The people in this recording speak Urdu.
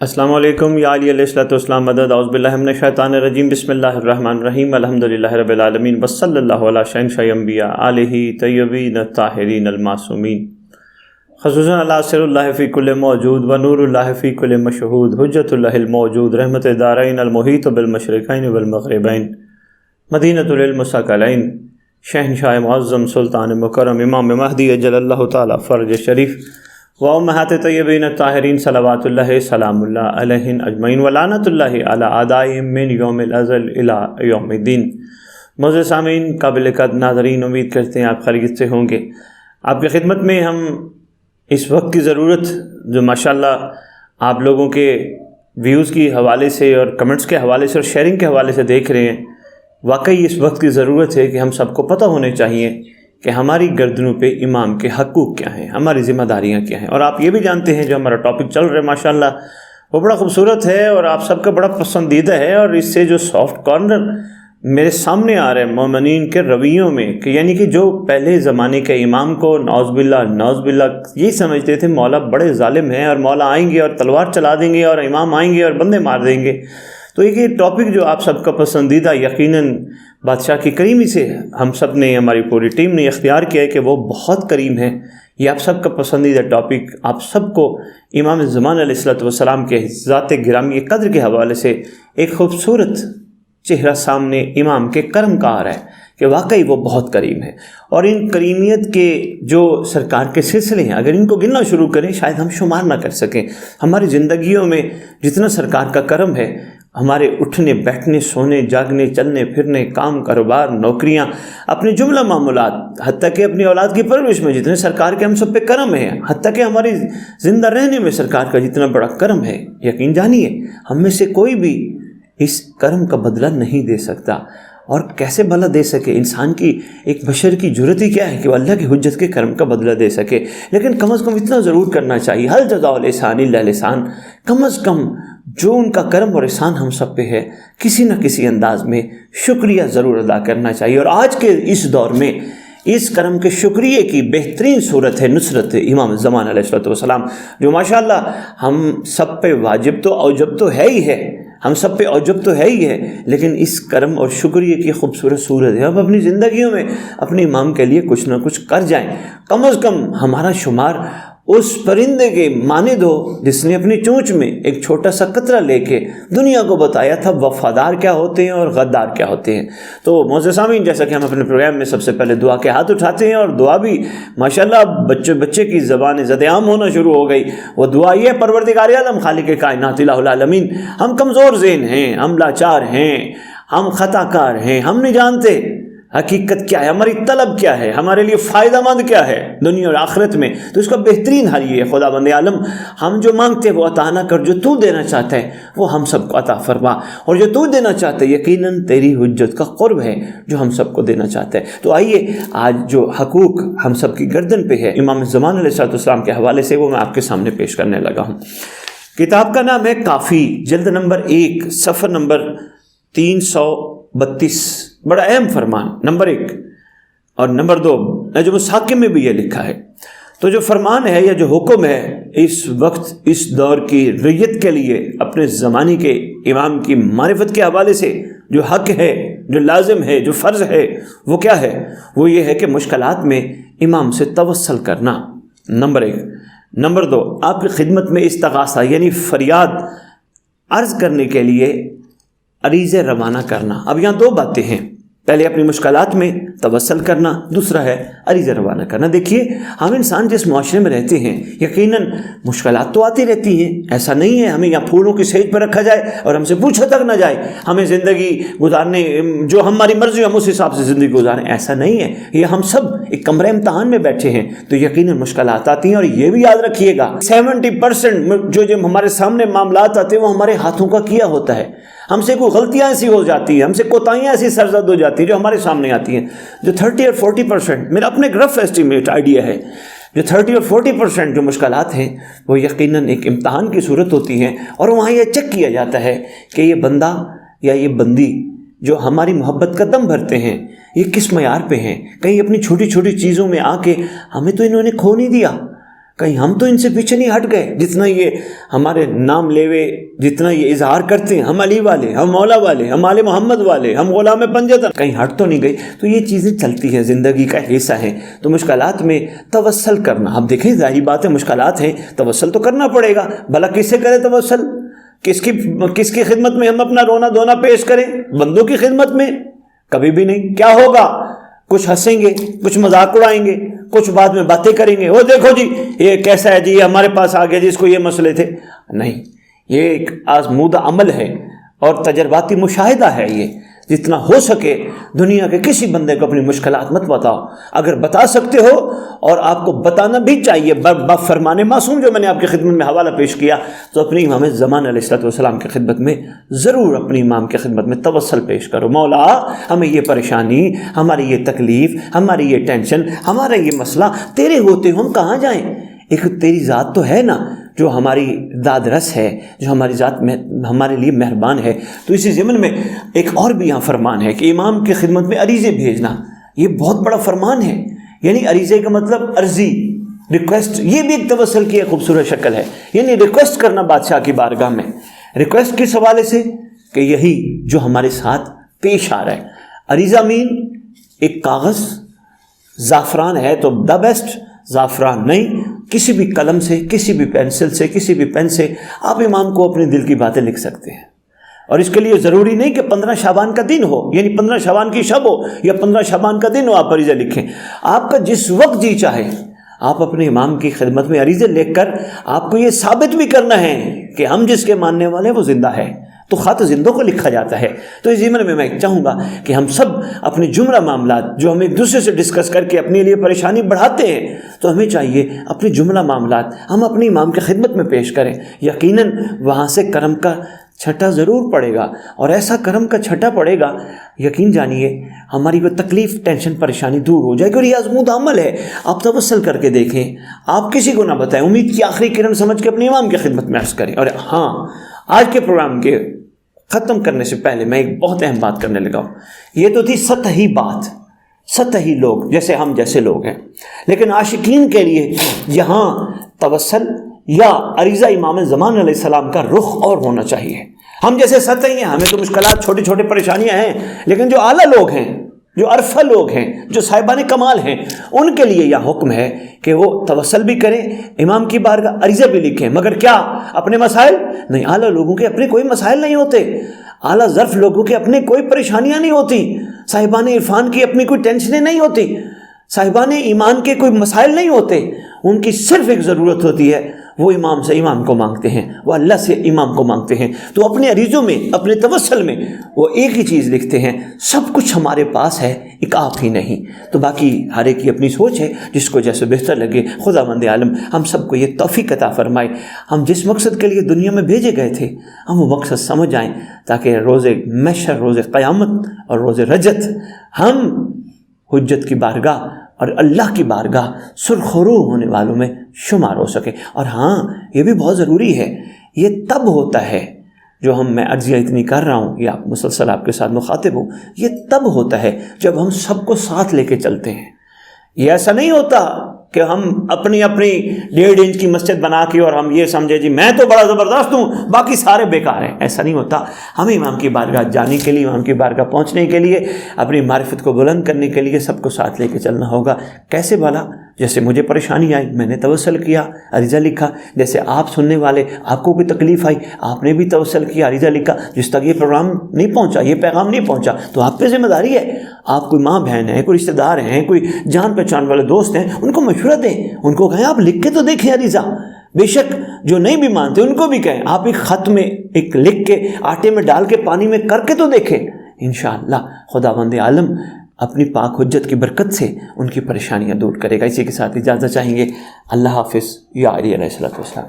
السلام علیکم یا علی علیہ السلام مدد اعوذ باللہ من الشیطان الرجیم بسم اللہ الرحمن الرحیم الحمدللہ رب العالمین وصلی اللہ علی شہنشاہ انبیاء آلہ طیبین الطاہرین المعصومین خصوصاً اللہ سر اللہ فی کل موجود و نور اللہ فی کل مشہود حجت اللہ الموجود رحمت دارین المحیط بالمشرقین والمغربین مدینۃ العلم ثقلین شہنشاہ معظم سلطان مکرم امام مہدی اجل اللہ تعالی فرج شریف و امہات طیبین الطاہرین صلوات اللہ سلام اللہ علیہن اجمعین ولعنت اللہ علی اعدائہم من یوم الازل الی یوم الدین۔ معزز سامعین، قابل قدر ناظرین، امید کرتے ہیں آپ خیریت سے ہوں گے۔ آپ کی خدمت میں ہم اس وقت کی ضرورت جو ماشاءاللہ آپ لوگوں کے ویوز کی حوالے سے اور کمنٹس کے حوالے سے اور شیئرنگ کے حوالے سے دیکھ رہے ہیں، واقعی اس وقت کی ضرورت ہے کہ ہم سب کو پتہ ہونے چاہیے کہ ہماری گردنوں پہ امام کے حقوق کیا ہیں، ہماری ذمہ داریاں کیا ہیں۔ اور آپ یہ بھی جانتے ہیں جو ہمارا ٹاپک چل رہا ہے ماشاءاللہ وہ بڑا خوبصورت ہے اور آپ سب کا بڑا پسندیدہ ہے، اور اس سے جو سافٹ کارنر میرے سامنے آ رہے ہیں مومنین کے رویوں میں، کہ یعنی کہ جو پہلے زمانے کے امام کو نعوذ باللہ یہی سمجھتے تھے مولا بڑے ظالم ہیں اور مولا آئیں گے اور تلوار چلا دیں گے اور امام آئیں گے اور بندے مار دیں گے۔ تو یہ ٹاپک جو آپ سب کا پسندیدہ یقیناً بادشاہ کی کریمی سے ہم سب نے، ہماری پوری ٹیم نے اختیار کیا ہے کہ وہ بہت کریم ہے۔ یہ آپ سب کا پسندیدہ ٹاپک آپ سب کو امام زمان علیہ السلام کے ذات گرامی قدر کے حوالے سے ایک خوبصورت چہرہ سامنے امام کے کرم کا آ رہا ہے کہ واقعی وہ بہت کریم ہے، اور ان کریمیت کے جو سرکار کے سلسلے ہیں اگر ان کو گننا شروع کریں شاید ہم شمار نہ کر سکیں۔ ہماری زندگیوں میں جتنا سرکار کا کرم ہے، ہمارے اٹھنے بیٹھنے سونے جاگنے چلنے پھرنے کام کاروبار نوکریاں اپنے جملہ معمولات، حتیٰ کہ اپنی اولاد کی پرورش میں جتنے سرکار کے ہم سب پہ کرم ہے، حتیٰ کہ ہماری زندہ رہنے میں سرکار کا جتنا بڑا کرم ہے، یقین جانیے ہم میں سے کوئی بھی اس کرم کا بدلہ نہیں دے سکتا۔ اور کیسے بھلا دے سکے؟ انسان کی ایک بشر کی جرت ہی کیا ہے کہ وہ اللہ کی حجت کے کرم کا بدلہ دے سکے، لیکن کم از کم اتنا ضرور کرنا چاہیے، حل جزاء الاحسان الا الاحسان، کم از کم جو ان کا کرم اور احسان ہم سب پہ ہے کسی نہ کسی انداز میں شکریہ ضرور ادا کرنا چاہیے۔ اور آج کے اس دور میں اس کرم کے شکریہ کی بہترین صورت ہے نصرت امام زمان علیہ السلام، جو ماشاءاللہ ہم سب پہ واجب تو اوجب تو ہے ہی ہے، ہم سب پہ اوجب تو ہے ہی ہے، لیکن اس کرم اور شکریہ کی خوبصورت صورت ہے۔ اب اپنی زندگیوں میں اپنے امام کے لیے کچھ نہ کچھ کر جائیں، کم از کم ہمارا شمار اس پرندے کے مانند ہو جس نے اپنی چونچ میں ایک چھوٹا سا قطرہ لے کے دنیا کو بتایا تھا وفادار کیا ہوتے ہیں اور غدار کیا ہوتے ہیں۔ تو معزز سامعین، جیسا کہ ہم اپنے پروگرام میں سب سے پہلے دعا کے ہاتھ اٹھاتے ہیں، اور دعا بھی ماشاءاللہ بچے کی زبان زد عام ہونا شروع ہو گئی۔ وہ دعا یہ ہے: پروردگار عالم خالق کائنات الہ العالمین، ہم کمزور ذہن ہیں، ہم لاچار ہیں، ہم خطا کار ہیں، ہم نہیں جانتے حقیقت کیا ہے، ہماری طلب کیا ہے، ہمارے لیے فائدہ مند کیا ہے دنیا اور آخرت میں۔ تو اس کا بہترین حل یہ ہے: خدا بند عالم، ہم جو مانگتے ہیں وہ عطا نہ کر، جو تو دینا چاہتا ہے وہ ہم سب کو عطا فرما، اور جو تو دینا چاہتا ہے یقیناً تیری حجت کا قرب ہے جو ہم سب کو دینا چاہتا ہے۔ تو آئیے آج جو حقوق ہم سب کی گردن پہ ہے امام زمان علیہ السلام کے حوالے سے وہ میں آپ کے سامنے پیش کرنے لگا ہوں۔ کتاب کا نام ہے کافی، جلد نمبر 1 صفحہ نمبر 332، بڑا اہم فرمان نمبر 1 اور نمبر 2 نجم الثاقب میں بھی یہ لکھا ہے۔ تو جو فرمان ہے یا جو حکم ہے اس وقت اس دور کی رعیت کے لیے اپنے زمانے کے امام کی معرفت کے حوالے سے جو حق ہے، جو لازم ہے، جو فرض ہے، وہ کیا ہے؟ وہ یہ ہے کہ مشکلات میں امام سے توسل کرنا، نمبر 1۔ نمبر 2، آپ کی خدمت میں استغاثہ یعنی فریاد عرض کرنے کے لیے عریضے روانہ کرنا۔ اب یہاں 2 باتیں ہیں، پہلے اپنی مشکلات میں توسل کرنا، دوسرا ہے عریضے روانہ کرنا۔ دیکھیے ہم انسان جس معاشرے میں رہتے ہیں یقیناً مشکلات تو آتی رہتی ہیں، ایسا نہیں ہے ہمیں یہاں پھولوں کی سیج پر رکھا جائے اور ہم سے پوچھا تک نہ جائے ہمیں زندگی گزارنے جو ہماری مرضی ہم اس حساب سے زندگی گزاریں، ایسا نہیں ہے۔ یہ ہم سب ایک کمرے امتحان میں بیٹھے ہیں تو یقیناً مشکلات آتی ہیں، اور یہ بھی یاد رکھیے گا 70% جو ہمارے سامنے معاملات آتے ہیں وہ ہمارے ہاتھوں کا کیا ہوتا ہے۔ ہم سے کوئی غلطیاں ایسی ہو جاتی ہیں، ہم سے کوتاہیاں ایسی سرزد ہو جاتی ہیں جو ہمارے سامنے آتی ہیں۔ جو 30 اور 40%، میرا اپنے رف ایسٹیمیٹ آئیڈیا ہے، جو 30 اور 40% جو مشکلات ہیں وہ یقیناً ایک امتحان کی صورت ہوتی ہیں، اور وہاں یہ چیک کیا جاتا ہے کہ یہ بندہ یا یہ بندی جو ہماری محبت کا دم بھرتے ہیں یہ کس معیار پہ ہیں۔ کہیں اپنی چھوٹی چھوٹی چیزوں میں آ کے ہمیں تو انہوں نے کھو نہیں دیا، کہیں ہم تو ان سے پیچھے نہیں ہٹ گئے، جتنا یہ ہمارے نام لیوے، جتنا یہ اظہار کرتے ہیں، ہم علی والے، ہم مولا والے، ہم آل محمد والے، ہم غلام پنجتن، کہیں ہٹ تو نہیں گئی؟ تو یہ چیزیں چلتی ہیں، زندگی کا حصہ ہیں۔ تو مشکلات میں توسل کرنا، اب دیکھیں ظاہری بات ہے مشکلات ہیں، توسل تو کرنا پڑے گا، بھلا کس سے کرے توسل؟ کس کی خدمت میں ہم اپنا رونا دھونا پیش کریں؟ بندوں کی خدمت میں؟ کبھی بھی نہیں۔ کیا ہوگا؟ کچھ ہنسیں گے، کچھ مذاق اڑائیں گے، کچھ بعد میں باتیں کریں گے، وہ دیکھو جی یہ کیسا ہے جی، یہ ہمارے پاس آ گیا جی، اس کو یہ مسئلے تھے۔ نہیں، یہ ایک آزمودہ عمل ہے اور تجرباتی مشاہدہ ہے۔ یہ جتنا ہو سکے دنیا کے کسی بندے کو اپنی مشکلات مت بتاؤ، اگر بتا سکتے ہو، اور آپ کو بتانا بھی چاہیے، فرمان معصوم جو میں نے آپ کی خدمت میں حوالہ پیش کیا، تو اپنی امام زمان علیہ السلام کی خدمت میں ضرور، اپنی امام کی خدمت میں توسل پیش کرو، مولا ہمیں یہ پریشانی، ہماری یہ تکلیف، ہماری یہ ٹینشن، ہمارا یہ مسئلہ تیرے ہوتے ہم کہاں جائیں؟ ایک تیری ذات تو ہے نا جو ہماری داد رس ہے، جو ہماری ذات میں ہمارے لیے مہربان ہے۔ تو اسی ضمن میں ایک اور بھی یہاں فرمان ہے کہ امام کی خدمت میں عریضے بھیجنا، یہ بہت بڑا فرمان ہے۔ یعنی عریضے کا مطلب عرضی، ریکویسٹ، یہ بھی ایک توسل کی ایک خوبصورت شکل ہے۔ یعنی ریکویسٹ کرنا بادشاہ کی بارگاہ میں، ریکویسٹ کس حوالے سے؟ کہ یہی جو ہمارے ساتھ پیش آ رہا ہے۔ عریضہ مین ایک کاغذ، زعفران ہے تو دا بیسٹ، زعفران نہیں، کسی بھی قلم سے، کسی بھی پینسل سے، کسی بھی پین سے آپ امام کو اپنے دل کی باتیں لکھ سکتے ہیں۔ اور اس کے لیے ضروری نہیں کہ 15 شعبان کا دن ہو، یعنی 15 شعبان کی شب ہو یا 15 شعبان کا دن ہو آپ عریضہ لکھیں۔ آپ کا جس وقت جی چاہے آپ اپنے امام کی خدمت میں عریضے لکھ کر آپ کو یہ ثابت بھی کرنا ہے کہ ہم جس کے ماننے والے ہیں وہ زندہ ہے، تو خط زندوں کو لکھا جاتا ہے۔ تو اس ضمن میں چاہوں گا کہ ہم سب اپنے جملہ معاملات جو ہم ایک دوسرے سے ڈسکس کر کے اپنے لیے پریشانی بڑھاتے ہیں، تو ہمیں چاہیے اپنے جملہ معاملات ہم اپنی امام کی خدمت میں پیش کریں۔ یقیناً وہاں سے کرم کا چھٹا ضرور پڑے گا، اور ایسا کرم کا چھٹا پڑے گا، یقین جانیے ہماری وہ تکلیف، ٹینشن، پریشانی دور ہو جائے گی۔ اور یہ آزمودہ عمل ہے، آپ توسل کر کے دیکھیں، آپ کسی کو نہ بتائیں، امید کی آخری کرن سمجھ کے اپنے امام کی خدمت میں عرض کریں۔ اور ہاں، آج کے پروگرام کے ختم کرنے سے پہلے میں ایک بہت اہم بات کرنے لگا ہوں۔ یہ تو تھی سطحی بات، سطحی لوگ جیسے ہم جیسے لوگ ہیں، لیکن عاشقین کے لیے یہاں توسل یا عریضہ امام زمان علیہ السلام کا رخ اور ہونا چاہیے۔ ہم جیسے سطحی ہیں، ہمیں تو مشکلات، چھوٹی چھوٹی پریشانیاں ہیں، لیکن جو اعلیٰ لوگ ہیں، جو عرفہ لوگ ہیں، جو صاحبان کمال ہیں، ان کے لیے یہ حکم ہے کہ وہ توسل بھی کریں، امام کی بارگاہ عریضہ بھی لکھیں، مگر کیا اپنے مسائل نہیں؟ اعلیٰ لوگوں کے اپنے کوئی مسائل نہیں ہوتے، اعلیٰ ظرف لوگوں کے اپنے کوئی پریشانیاں نہیں ہوتی، صاحبان عرفان کی اپنی کوئی ٹینشنیں نہیں ہوتی، صاحبان ایمان کے کوئی مسائل نہیں ہوتے۔ ان کی صرف ایک ضرورت ہوتی ہے، وہ امام سے امام کو مانگتے ہیں، وہ اللہ سے امام کو مانگتے ہیں۔ تو اپنے عریضوں میں، اپنے توسل میں وہ ایک ہی چیز لکھتے ہیں، سب کچھ ہمارے پاس ہے، ایک آپ ہی نہیں۔ تو باقی ہر ایک کی اپنی سوچ ہے، جس کو جیسے بہتر لگے۔ خداوند عالم ہم سب کو یہ توفیق عطا فرمائے، ہم جس مقصد کے لیے دنیا میں بھیجے گئے تھے ہم وہ مقصد سمجھ جائیں، تاکہ روز محشر، روز قیامت اور روز رجت ہم حجت کی بارگاہ اور اللہ کی بارگاہ سرخرو ہونے والوں میں شمار ہو سکے۔ اور ہاں، یہ بھی بہت ضروری ہے، یہ تب ہوتا ہے جو میں عرضیہ اتنی کر رہا ہوں یا مسلسل آپ کے ساتھ مخاطب ہوں، یہ تب ہوتا ہے جب ہم سب کو ساتھ لے کے چلتے ہیں۔ یہ ایسا نہیں ہوتا کہ ہم اپنی 1.5 انچ کی مسجد بنا کے اور ہم یہ سمجھے جی میں تو بڑا زبردست ہوں، باقی سارے بیکار ہیں۔ ایسا نہیں ہوتا۔ ہمیں امام کی بارگاہ جانے کے لیے، امام کی بارگاہ پہنچنے کے لیے، اپنی معرفت کو بلند کرنے کے لیے سب کو ساتھ لے کے چلنا ہوگا۔ کیسے بھلا؟ جیسے مجھے پریشانی آئی، میں نے توسل کیا، عریضہ لکھا۔ جیسے آپ سننے والے، آپ کو کوئی تکلیف آئی، آپ نے بھی توسل کیا، عریضہ لکھا۔ جس تک یہ پروگرام نہیں پہنچا، یہ پیغام نہیں پہنچا، تو آپ پہ ذمہ داری ہے۔ آپ کوئی ماں بہن ہیں، کوئی رشتہ دار ہیں، کوئی جان پہچان والے دوست ہیں، ان کو مشورہ دیں، ان کو کہیں آپ لکھ کے تو دیکھیں عریضہ۔ بے شک جو نہیں بھی مانتے ان کو بھی کہیں آپ ایک خط میں ایک لکھ کے آٹے میں ڈال کے پانی میں کر کے تو دیکھیں۔ انشاءاللہ خداوند عالم اپنی پاک حجت کی برکت سے ان کی پریشانیاں دور کرے گا۔ اسی کے ساتھ اجازت چاہیں گے۔ اللہ حافظ۔ یا علی علیہ السلام۔